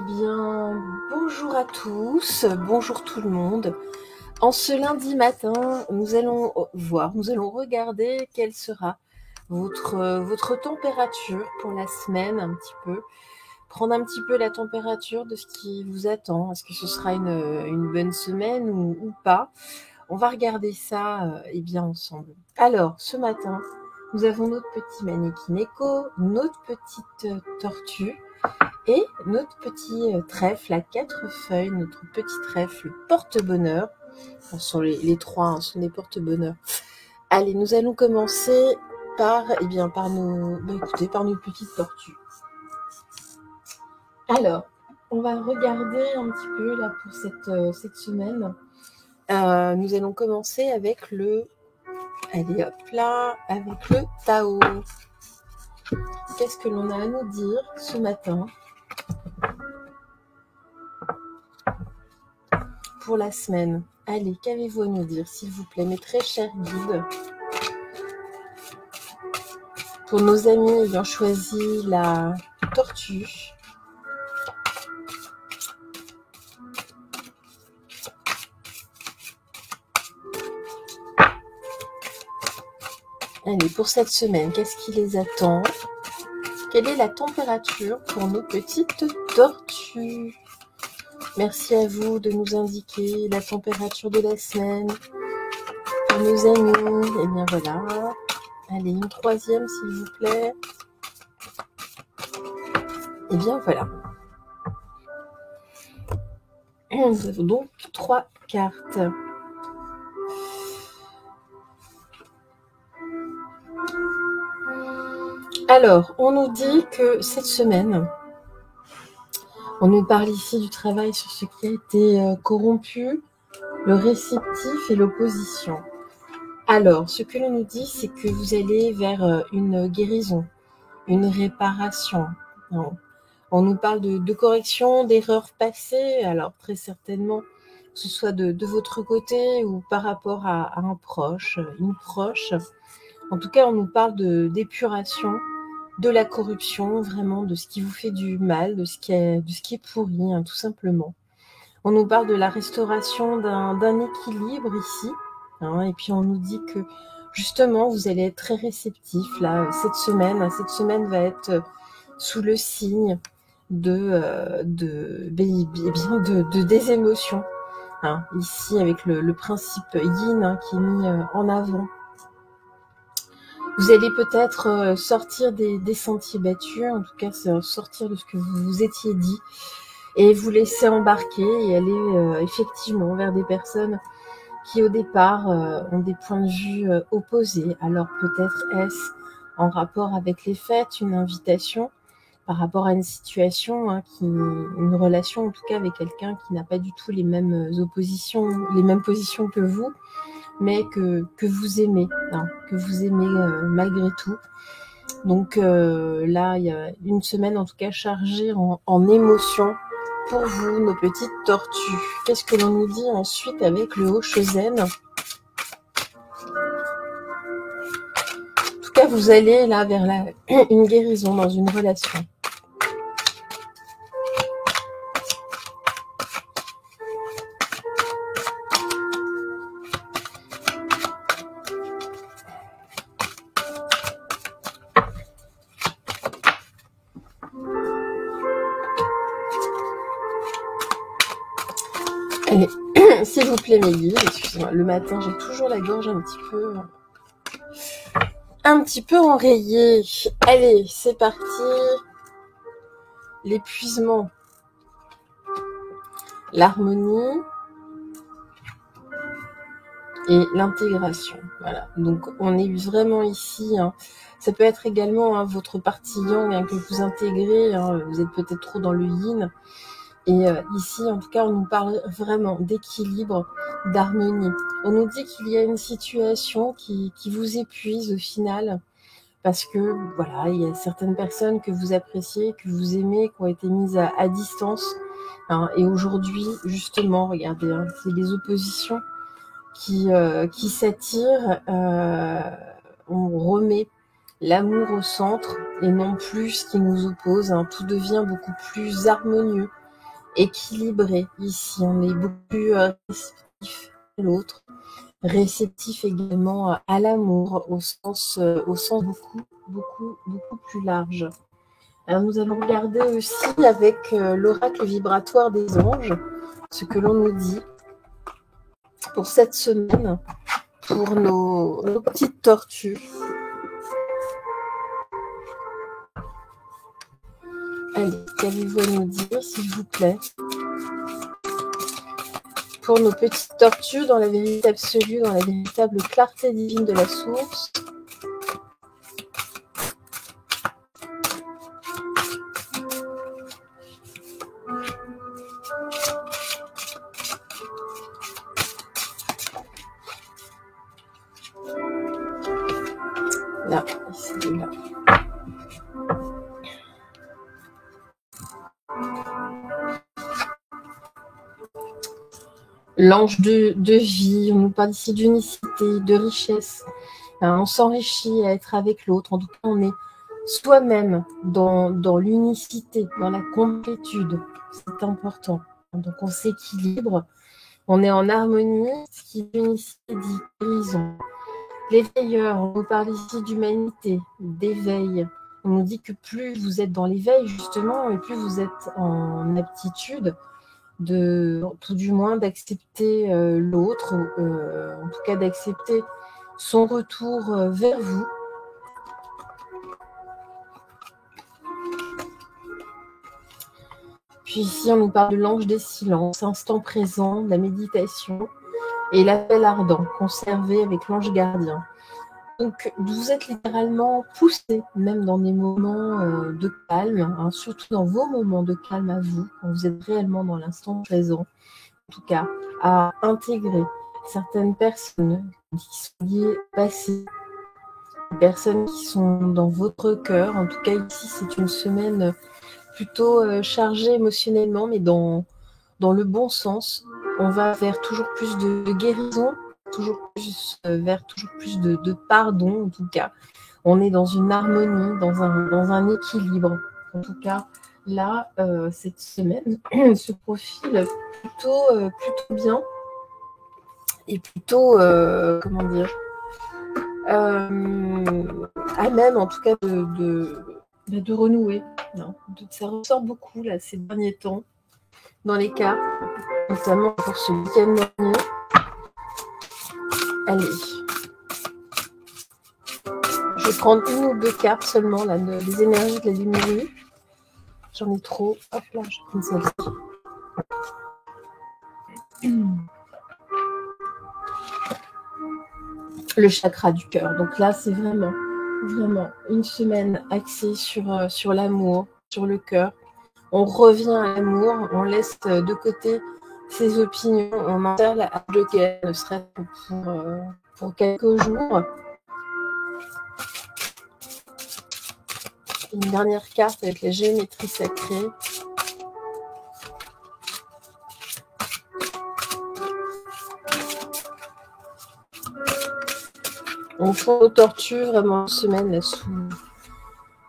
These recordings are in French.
bien, bonjour à tous, bonjour tout le monde. En ce lundi matin, nous allons regarder quelle sera votre température pour la semaine un petit peu. Prendre un petit peu la température de ce qui vous attend. Est-ce que ce sera une bonne semaine ou pas? On va regarder ça bien ensemble. Alors, ce matin, nous avons notre petit mannequin écho, notre petite tortue et notre petit trèfle à 4 feuilles, notre petit trèfle porte-bonheur. Ce sont les trois, sont des porte-bonheur. Allez, nous allons commencer par nos petites tortues. Alors, on va regarder un petit peu là pour cette semaine. Nous allons commencer avec le Tao. Qu'est-ce que l'on a à nous dire ce matin pour la semaine? Allez, qu'avez-vous à nous dire, s'il vous plaît, mes très chers guides? Pour nos amis ayant choisi la tortue, allez, pour cette semaine, qu'est-ce qui les attend? Quelle est la température pour nos petites tortues? Merci à vous de nous indiquer la température de la semaine. Pour nos amis, et bien voilà. Allez, une troisième, s'il vous plaît. Et bien voilà. Nous avons donc 3 cartes. Alors, on nous dit que cette semaine, on nous parle ici du travail sur ce qui a été corrompu, le réceptif et l'opposition. Alors, ce que l'on nous dit, c'est que vous allez vers une guérison, une réparation. On nous parle de correction, d'erreurs passées, alors très certainement, que ce soit de votre côté ou par rapport à un proche, une proche. En tout cas, on nous parle d'épuration, de la corruption, vraiment, de ce qui vous fait du mal, de ce qui est pourri, tout simplement. On nous parle de la restauration d'un équilibre ici, et puis on nous dit que, justement, vous allez être très réceptif, là, cette semaine. Cette semaine va être sous le signe des émotions, ici, avec le principe yin qui est mis en avant. Vous allez peut-être sortir des sentiers battus, en tout cas sortir de ce que vous vous étiez dit, et vous laisser embarquer et aller effectivement vers des personnes qui au départ ont des points de vue opposés. Alors peut-être est-ce en rapport avec les fêtes, une invitation par rapport à une situation, une relation en tout cas avec quelqu'un qui n'a pas du tout les mêmes oppositions, les mêmes positions que vous, mais que vous aimez, malgré tout. Donc là, il y a une semaine en tout cas chargée en émotions pour vous, nos petites tortues. Qu'est-ce que l'on nous dit ensuite avec le Haut-Shōzen? En tout cas, vous allez là vers une guérison dans une relation. Allez, s'il vous plaît, mes guides, excusez-moi, le matin, j'ai toujours la gorge un petit peu enrayée. Allez, c'est parti. L'épuisement, l'harmonie et l'intégration. Voilà. Donc, on est vraiment ici. Ça peut être également votre partie yang que vous intégrez. Vous êtes peut-être trop dans le yin. Et ici, en tout cas, on nous parle vraiment d'équilibre, d'harmonie. On nous dit qu'il y a une situation qui vous épuise au final, parce que voilà, il y a certaines personnes que vous appréciez, que vous aimez, qui ont été mises à distance. Et aujourd'hui, justement, regardez, c'est les oppositions qui s'attirent. On remet l'amour au centre et non plus ce qui nous oppose. Tout devient beaucoup plus harmonieux. équilibré. Ici, on est beaucoup plus réceptif à l'autre, réceptif également à l'amour, au sens beaucoup plus large. Alors, nous allons regarder aussi avec l'oracle vibratoire des anges, ce que l'on nous dit pour cette semaine, pour nos petites tortues. Allez, qu'avez-vous à nous dire, s'il vous plaît? Pour nos petites tortues, dans la vérité absolue, dans la véritable clarté divine de la source. Là, ici, là. L'ange de vie, on nous parle ici d'unicité, de richesse. On s'enrichit à être avec l'autre. En tout cas, on est soi-même dans l'unicité, dans la complétude. C'est important. Donc, on s'équilibre. On est en harmonie. Ce qui est l'unicité dit guérison. Les veilleurs, on nous parle ici d'humanité, d'éveil. On nous dit que plus vous êtes dans l'éveil, justement, et plus vous êtes en aptitude tout du moins d'accepter l'autre, en tout cas d'accepter son retour vers vous. Puis ici, on nous parle de l'ange des silences, instant présent, la méditation et l'appel ardent, conservé avec l'ange gardien. Donc, vous êtes littéralement poussé, même dans des moments de calme, hein, surtout dans vos moments de calme à vous, quand vous êtes réellement dans l'instant présent, en tout cas, à intégrer certaines personnes qui sont liées au passé, des personnes qui sont dans votre cœur. En tout cas, ici, c'est une semaine plutôt chargée émotionnellement, mais dans le bon sens. On va vers toujours plus de guérison, vers toujours plus de pardon, en tout cas. On est dans une harmonie, dans un équilibre. En tout cas, là, cette semaine se profile plutôt bien et plutôt, comment dire, à même, en tout cas, de renouer. Non, ça ressort beaucoup, là, ces derniers temps, dans les cartes, notamment pour ce week-end dernier. Allez. Je vais prendre une ou deux cartes seulement, là, des énergies de la lumière. J'en ai trop. Hop là, je prends celle-ci. Le chakra du cœur. Donc là, c'est vraiment une semaine axée sur l'amour, sur le cœur. On revient à l'amour, on laisse de côté ses opinions, on installe à de guerre, ne serait-ce pour quelques jours. Une dernière carte avec la géométrie sacrée. On tourne aux tortues vraiment une semaine là,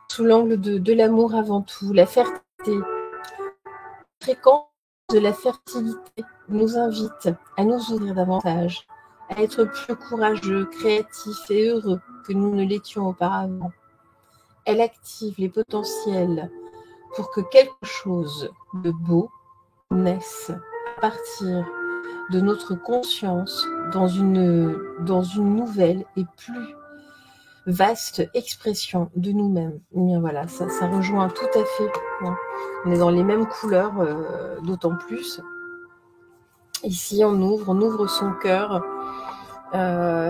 sous l'angle de l'amour avant tout, la fertilité. La fréquence de la fertilité nous invite à nous ouvrir davantage, à être plus courageux, créatifs et heureux que nous ne l'étions auparavant. Elle active les potentiels pour que quelque chose de beau naisse à partir de notre conscience dans une nouvelle et plus vaste expression de nous-mêmes. Bien voilà, ça rejoint tout à fait. Hein. On est dans les mêmes couleurs, d'autant plus. Ici, on ouvre son cœur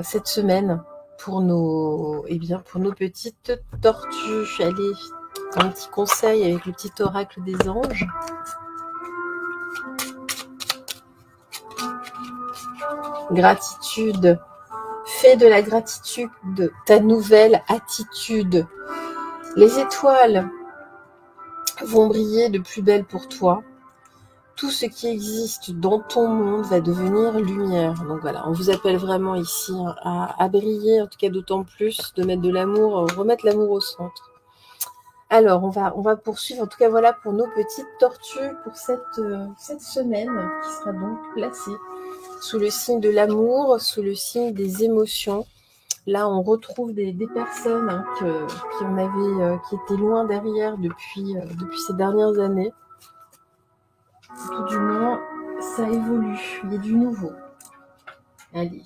cette semaine pour nos petites tortues. Allez, un petit conseil avec le petit oracle des anges. Gratitude. Fais de la gratitude ta nouvelle attitude. Les étoiles vont briller de plus belle pour toi. Tout ce qui existe dans ton monde va devenir lumière. Donc voilà, on vous appelle vraiment ici à briller, en tout cas d'autant plus, de mettre de l'amour, remettre l'amour au centre. Alors, on va poursuivre. En tout cas, voilà pour nos petites tortues pour cette semaine qui sera donc placée sous le signe de l'amour, sous le signe des émotions. Là, on retrouve des personnes qui étaient loin derrière depuis ces dernières années. Tout du moins, ça évolue. Il y a du nouveau. Allez.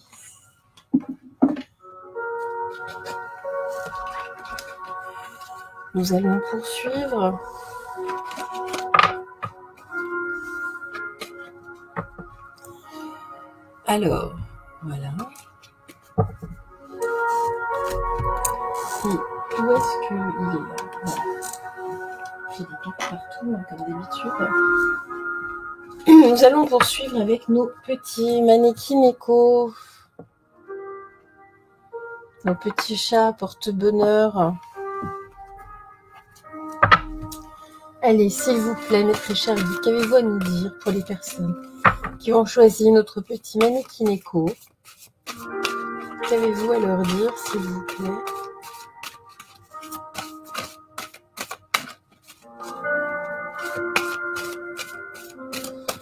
Nous allons poursuivre. Alors, voilà. Où est-ce qu'il est là? Voilà. J'ai des cartes partout, hein, comme d'habitude. Nous allons poursuivre avec nos petits mannequins nos petits chats porte-bonheur. Allez, s'il vous plaît, mes très chers guides, qu'avez-vous à nous dire pour les personnes qui ont choisi notre petit mannequin écho? Qu'avez-vous à leur dire, s'il vous plaît?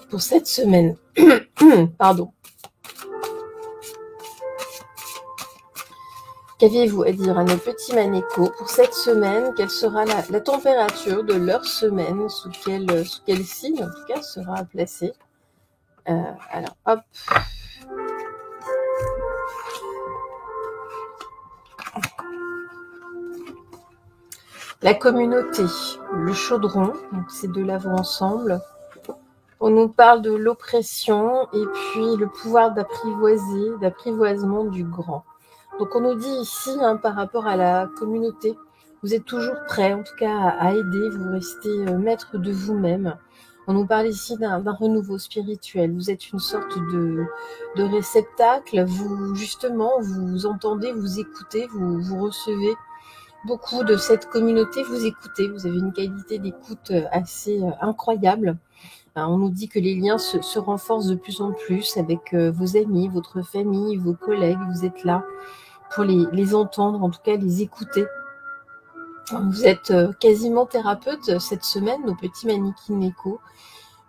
Pour cette semaine, pardon. Qu'aviez-vous à dire à nos petits manécos pour cette semaine? Quelle sera la température de leur semaine? Sous quel signe, en tout cas, sera placée? Alors, hop. La communauté, le chaudron, donc ces deux-là vont ensemble. On nous parle de l'oppression et puis le pouvoir d'apprivoisement du grand. Donc on nous dit ici, par rapport à la communauté, vous êtes toujours prêts, en tout cas, à aider, vous restez maître de vous-même. On nous parle ici d'un renouveau spirituel. Vous êtes une sorte de réceptacle. Vous entendez, vous écoutez, vous recevez beaucoup de cette communauté. Vous écoutez, vous avez une qualité d'écoute assez incroyable. On nous dit que les liens se renforcent de plus en plus avec vos amis, votre famille, vos collègues. Vous êtes là pour les entendre, en tout cas les écouter. Vous êtes quasiment thérapeute cette semaine, nos petits mannequins échos.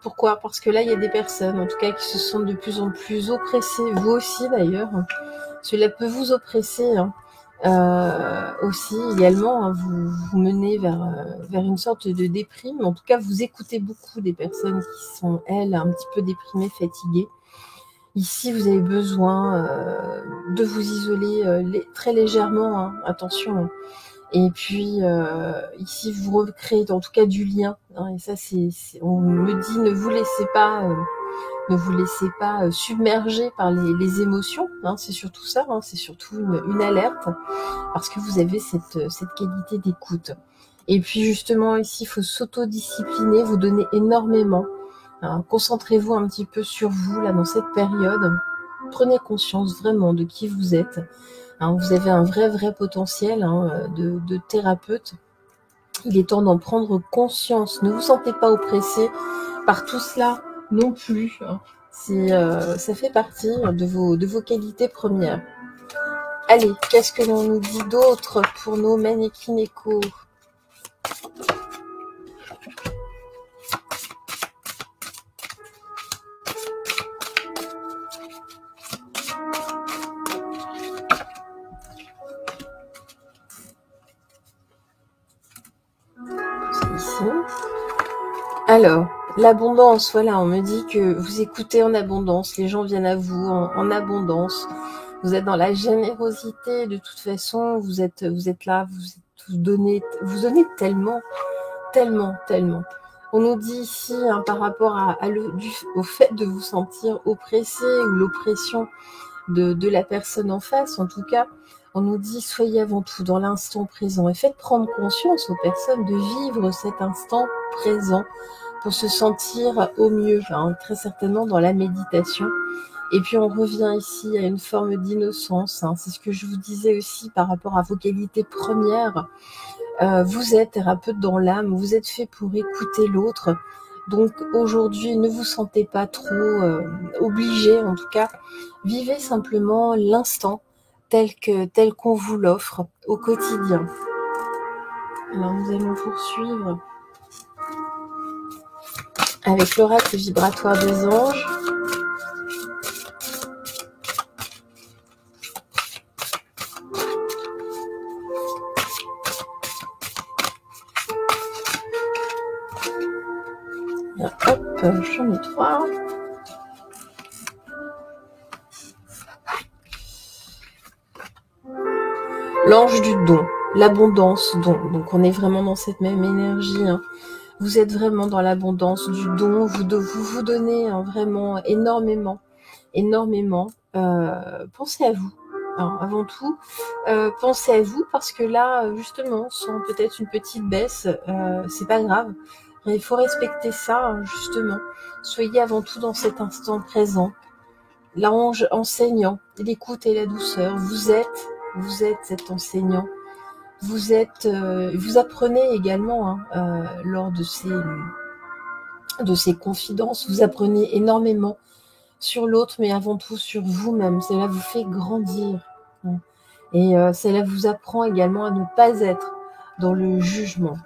Pourquoi? Parce que là, il y a des personnes, en tout cas, qui se sentent de plus en plus oppressées. Vous aussi, d'ailleurs. Cela peut vous oppresser. Aussi, également, vous menez vers une sorte de déprime. En tout cas, vous écoutez beaucoup des personnes qui sont, elles, un petit peu déprimées, fatiguées. Ici, vous avez besoin de vous isoler très légèrement, attention. Et puis, ici, vous recréez en tout cas du lien. Et ça, on me dit, ne vous laissez pas submerger par les émotions. C'est surtout ça, c'est surtout une alerte, parce que vous avez cette qualité d'écoute. Et puis, justement, ici, il faut s'autodiscipliner, vous donner énormément. Concentrez-vous un petit peu sur vous, là, dans cette période. Prenez conscience vraiment de qui vous êtes. Vous avez un vrai potentiel de thérapeute. Il est temps d'en prendre conscience. Ne vous sentez pas oppressé par tout cela non plus. Ça fait partie de vos qualités premières. Allez, qu'est-ce que l'on nous dit d'autre pour nos mannequins échos? Alors, l'abondance, voilà, on me dit que vous écoutez en abondance, les gens viennent à vous en abondance, vous êtes dans la générosité, de toute façon, vous êtes là, vous donnez tellement. On nous dit ici, par rapport au fait de vous sentir oppressé ou l'oppression de la personne en face, en tout cas, on nous dit soyez avant tout dans l'instant présent et faites prendre conscience aux personnes de vivre cet instant présent pour se sentir au mieux, très certainement dans la méditation. Et puis on revient ici à une forme d'innocence, c'est ce que je vous disais aussi par rapport à vos qualités premières. Vous êtes thérapeute dans l'âme, vous êtes fait pour écouter l'autre. Donc aujourd'hui, ne vous sentez pas trop obligé, en tout cas, vivez simplement l'instant tel qu'on vous l'offre au quotidien. Alors nous allons poursuivre avec l'oracle vibratoire des anges. Bien, hop, j'en ai 3. L'ange du don, l'abondance don. Donc on est vraiment dans cette même énergie. Hein. Vous êtes vraiment dans l'abondance du don. Vous donnez hein, vraiment énormément. Pensez à vous. Alors, avant tout, pensez à vous parce que là, justement, sans peut-être une petite baisse, c'est pas grave. Il faut respecter ça, hein, justement. Soyez avant tout dans cet instant présent. L'ange enseignant, l'écoute et la douceur. Vous êtes cet enseignant. Vous apprenez également hein, lors de ces confidences. Vous apprenez énormément sur l'autre, mais avant tout sur vous-même. Cela vous fait grandir. Hein. Et cela vous apprend également à ne pas être dans le jugement.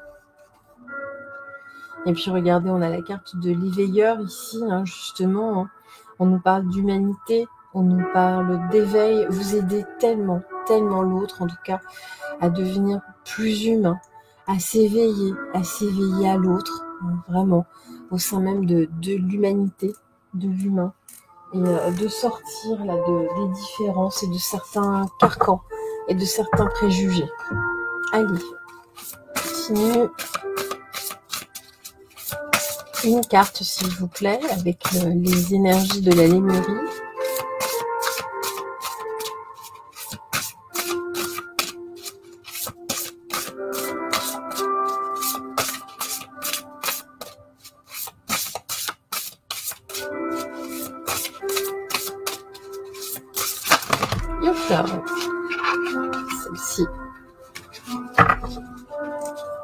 Et puis regardez, on a la carte de l'éveilleur ici, hein, justement. Hein. On nous parle d'humanité, on nous parle d'éveil. Vous aidez tellement l'autre, en tout cas, à devenir plus humain, à s'éveiller à l'autre, hein, vraiment, au sein même de l'humanité, de l'humain. Et de sortir là des différences et de certains carcans et de certains préjugés. Allez, continue. Une carte s'il vous plaît avec les énergies de la Lémurie. Celle-ci,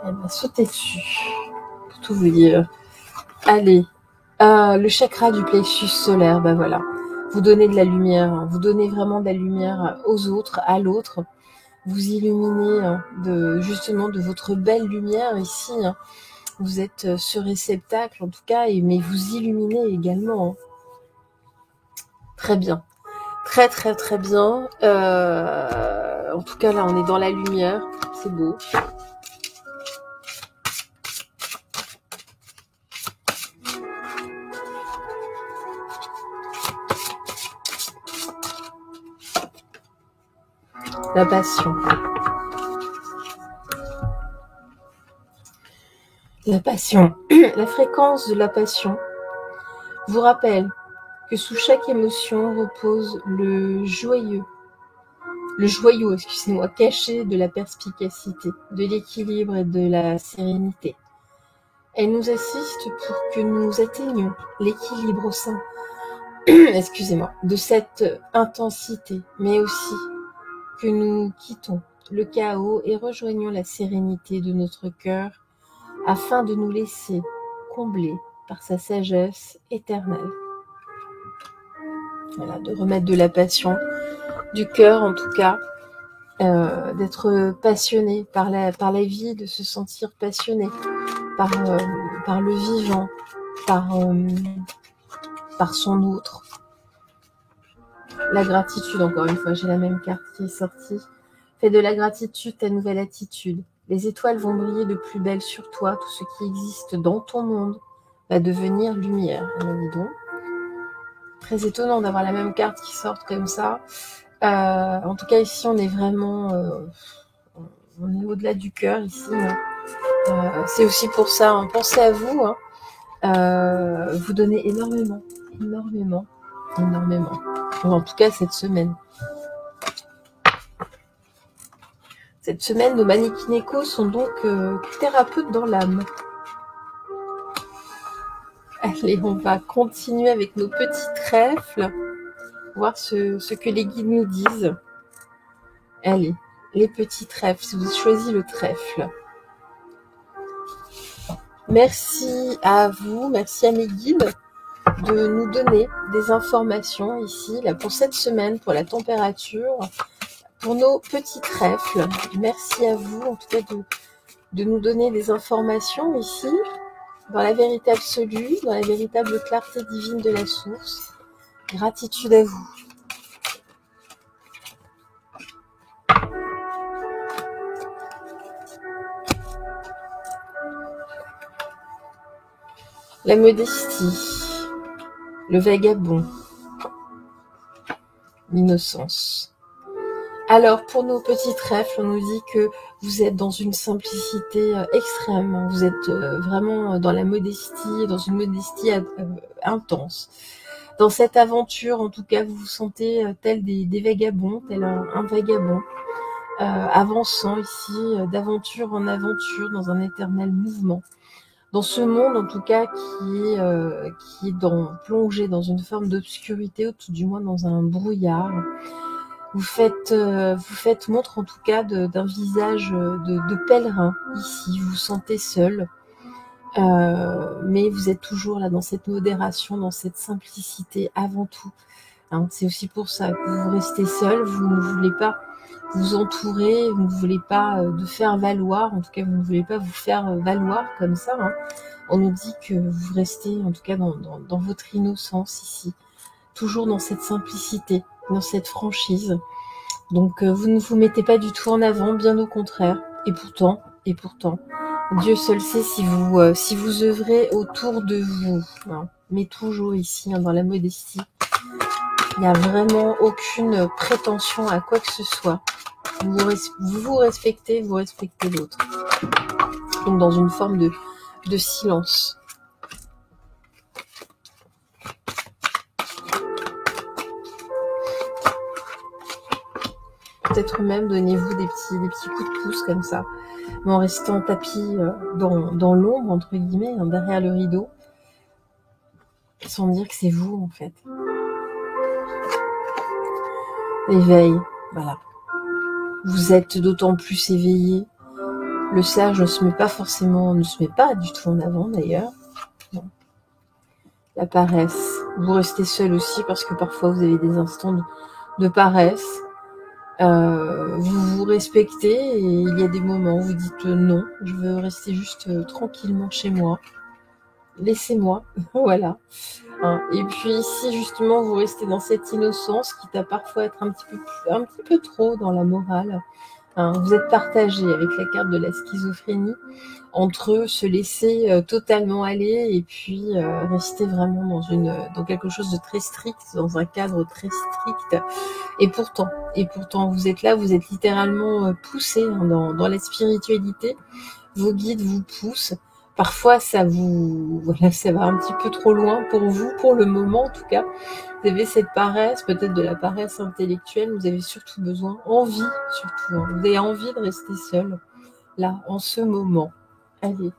elle m'a sauté dessus, pour tout vous dire. Allez, le chakra du plexus solaire, ben voilà. Vous donnez de la lumière, hein. Vous donnez vraiment de la lumière aux autres, à l'autre. Vous illuminez hein, justement de votre belle lumière ici. Hein. Vous êtes ce réceptacle en tout cas, mais vous illuminez également. Hein. Très bien. Très bien. En tout cas, là, on est dans la lumière. C'est beau. La passion. La passion. La fréquence de la passion vous rappelle que sous chaque émotion repose le joyau, caché de la perspicacité, de l'équilibre et de la sérénité. Elle nous assiste pour que nous atteignions l'équilibre au sein, de cette intensité, mais aussi que nous quittons le chaos et rejoignons la sérénité de notre cœur afin de nous laisser combler par sa sagesse éternelle. Voilà, de remettre de la passion, du cœur en tout cas, d'être passionné par la vie, de se sentir passionné par le vivant, par son autre. La gratitude, encore une fois, j'ai la même carte qui est sortie. Fais de la gratitude ta nouvelle attitude. Les étoiles vont briller de plus belle sur toi. Tout ce qui existe dans ton monde va devenir lumière. Dis donc. Très étonnant d'avoir la même carte qui sort comme ça. En tout cas, ici, on est vraiment... on est au-delà du cœur, ici. Hein. C'est aussi pour ça. Hein. Pensez à vous. Hein. Vous donnez énormément. En tout cas, cette semaine. Cette semaine, nos Manikineko sont donc thérapeutes dans l'âme. Allez, on va continuer avec nos petits trèfles, voir ce que les guides nous disent. Allez, les petits trèfles, si vous choisissez le trèfle. Merci à vous, merci à mes guides de nous donner des informations ici, là, pour cette semaine, pour la température, pour nos petits trèfles. Merci à vous, en tout cas, de nous donner des informations ici, dans la vérité absolue, dans la véritable clarté divine de la source. Gratitude à vous. La modestie, le vagabond, l'innocence. Alors, pour nos petits trèfles, on nous dit que vous êtes dans une simplicité extrême. Vous êtes vraiment dans la modestie, dans une modestie intense. Dans cette aventure, en tout cas, vous vous sentez tel des vagabonds, tel un vagabond, avançant ici d'aventure en aventure, dans un éternel mouvement. Dans ce monde, en tout cas, qui est plongé dans une forme d'obscurité, ou tout du moins dans un brouillard. Vous faites montre, en tout cas, d'un visage de pèlerin ici. Vous vous sentez seul, mais vous êtes toujours là dans cette modération, dans cette simplicité avant tout. Hein, c'est aussi pour ça que vous restez seul. Vous ne voulez pas vous entourer, vous ne voulez pas de faire valoir, en tout cas vous ne voulez pas vous faire valoir comme ça. Hein. On nous dit que vous restez en tout cas dans votre innocence ici, toujours dans cette simplicité, dans cette franchise. Donc vous ne vous mettez pas du tout en avant, bien au contraire. Et pourtant, Dieu seul sait si vous œuvrez autour de vous, hein, mais toujours ici, hein, dans la modestie. Il n'y a vraiment aucune prétention à quoi que ce soit. Vous vous respectez l'autre. Donc dans une forme de silence. Peut-être même donnez-vous des petits coups de pouce comme ça, mais en restant tapis dans l'ombre, entre guillemets, hein, derrière le rideau, sans dire que c'est vous en fait. Éveil, voilà. Vous êtes d'autant plus éveillé. Le sage ne se met pas du tout en avant d'ailleurs. Non. La paresse. Vous restez seul aussi parce que parfois vous avez des instants de paresse. Vous vous respectez et il y a des moments où vous dites non, je veux rester juste tranquillement chez moi. Laissez-moi, voilà. Hein. Et puis ici justement vous restez dans cette innocence qui t'a parfois être un petit peu trop dans la morale. Hein. Vous êtes partagé avec la carte de la schizophrénie entre se laisser totalement aller et puis rester vraiment dans quelque chose de très strict, dans un cadre très strict. Et pourtant vous êtes là, vous êtes littéralement poussé hein, dans la spiritualité. Vos guides vous poussent. Parfois, ça va un petit peu trop loin pour vous, pour le moment en tout cas. Vous avez cette paresse, peut-être de la paresse intellectuelle. Vous avez surtout besoin, envie surtout. Hein, vous avez envie de rester seul, là, en ce moment. Allez.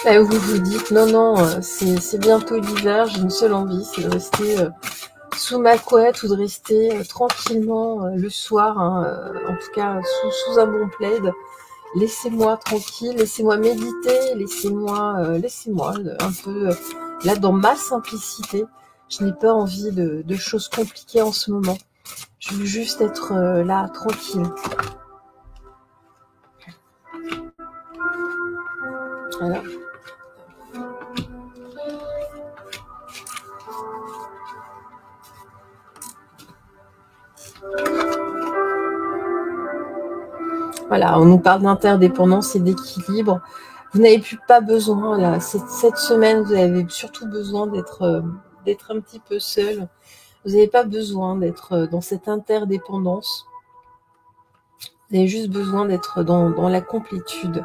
Là où vous vous dites, non, c'est bientôt l'hiver, j'ai une seule envie, c'est de rester sous ma couette ou de rester tranquillement le soir, hein, en tout cas sous un bon plaid. Laissez-moi tranquille, laissez-moi méditer, laissez-moi un peu là dans ma simplicité. Je n'ai pas envie de choses compliquées en ce moment. Je veux juste être là, tranquille. Voilà. Voilà, on nous parle d'interdépendance et d'équilibre. Vous n'avez pas besoin, là, cette semaine, vous avez surtout besoin d'être un petit peu seul. Vous n'avez pas besoin d'être dans cette interdépendance. Vous avez juste besoin d'être dans la complétude.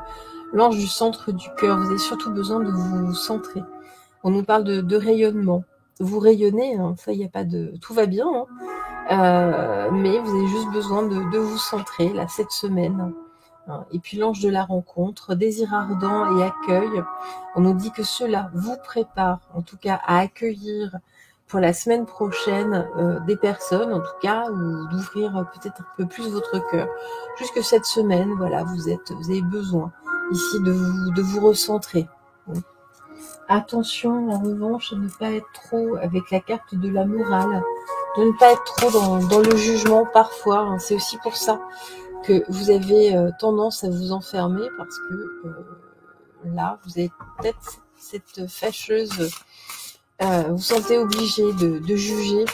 L'ange du centre du cœur, vous avez surtout besoin de vous centrer. On nous parle de rayonnement. Vous rayonnez, hein, ça, il n'y a pas de... Tout va bien, hein, mais vous avez juste besoin de vous centrer, là, cette semaine. Et puis l'ange de la rencontre, désir ardent et accueil. On nous dit que cela vous prépare, en tout cas, à accueillir pour la semaine prochaine des personnes, en tout cas, ou d'ouvrir peut-être un peu plus votre cœur. Jusque cette semaine, voilà, vous avez besoin ici de vous recentrer. Attention, en revanche, à ne pas être trop avec la carte de la morale. de ne pas être trop dans le jugement parfois. Hein. C'est aussi pour ça que vous avez tendance à vous enfermer, parce que là, vous avez peut-être cette fâcheuse, vous sentez obligé de juger.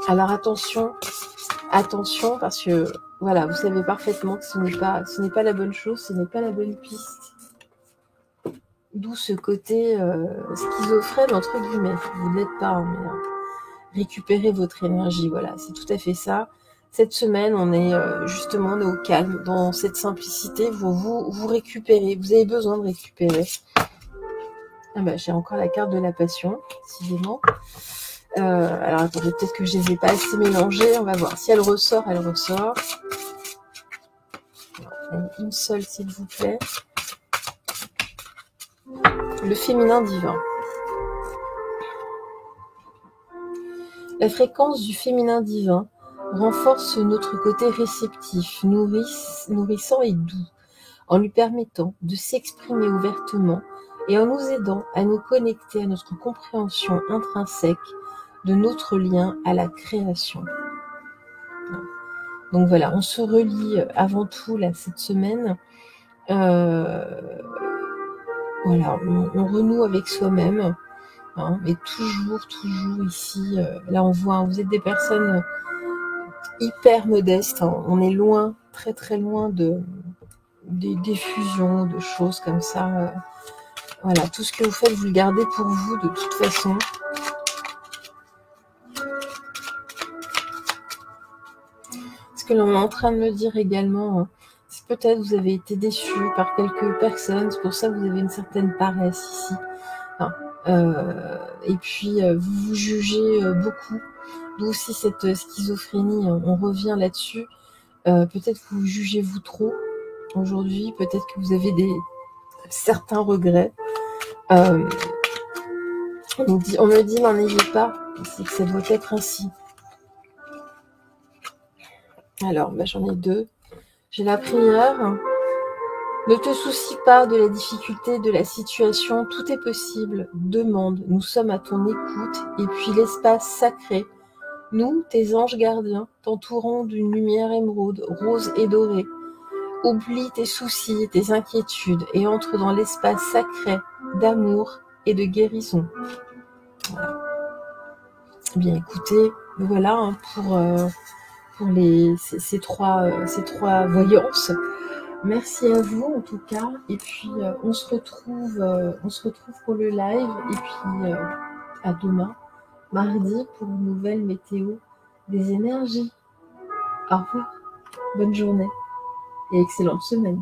Alors attention, parce que voilà, vous savez parfaitement que ce n'est pas la bonne chose, ce n'est pas la bonne piste. D'où ce côté schizophrène entre guillemets. Vous ne l'êtes pas, mais récupérez votre énergie. Voilà, c'est tout à fait ça. Cette semaine, on est justement, on est au calme, dans cette simplicité. Vous récupérez. Vous avez besoin de récupérer. Ah bah, j'ai encore la carte de la passion, décidément. Alors attendez, peut-être que je les ai pas assez mélangées. On va voir. Si elle ressort, elle ressort. Alors, une seule, s'il vous plaît. Le féminin divin. La fréquence du féminin divin renforce notre côté réceptif, nourrissant et doux, en lui permettant de s'exprimer ouvertement et en nous aidant à nous connecter à notre compréhension intrinsèque de notre lien à la création. Donc voilà, on se relie avant tout là cette semaine. Voilà, on renoue avec soi-même. Hein, mais toujours ici, là on voit, vous êtes des personnes hyper modestes, hein, on est loin, très très loin des diffusions, de choses comme ça. Voilà, tout ce que vous faites, vous le gardez pour vous de toute façon. Ce que l'on est en train de me dire également, c'est peut-être vous avez été déçu par quelques personnes, c'est pour ça que vous avez une certaine paresse ici. Hein, et puis vous vous jugez beaucoup. D'où aussi cette schizophrénie, on revient là-dessus. Peut-être que vous jugez vous trop aujourd'hui, peut-être que vous avez certains regrets. On me dit n'en ayez pas, c'est que ça doit être ainsi. Alors, j'en ai deux. J'ai la prière. Ne te soucie pas de la difficulté de la situation, tout est possible. Demande, nous sommes à ton écoute. Et puis l'espace sacré. Nous, tes anges gardiens, t'entourons d'une lumière émeraude, rose et dorée. Oublie tes soucis, tes inquiétudes et entre dans l'espace sacré d'amour et de guérison. Voilà. Bien écoutez, voilà hein, pour ces trois voyances. Merci à vous en tout cas. Et puis on se retrouve pour le live. Et puis à demain, mardi, pour une nouvelle météo des énergies. Au revoir, bonne journée et excellente semaine.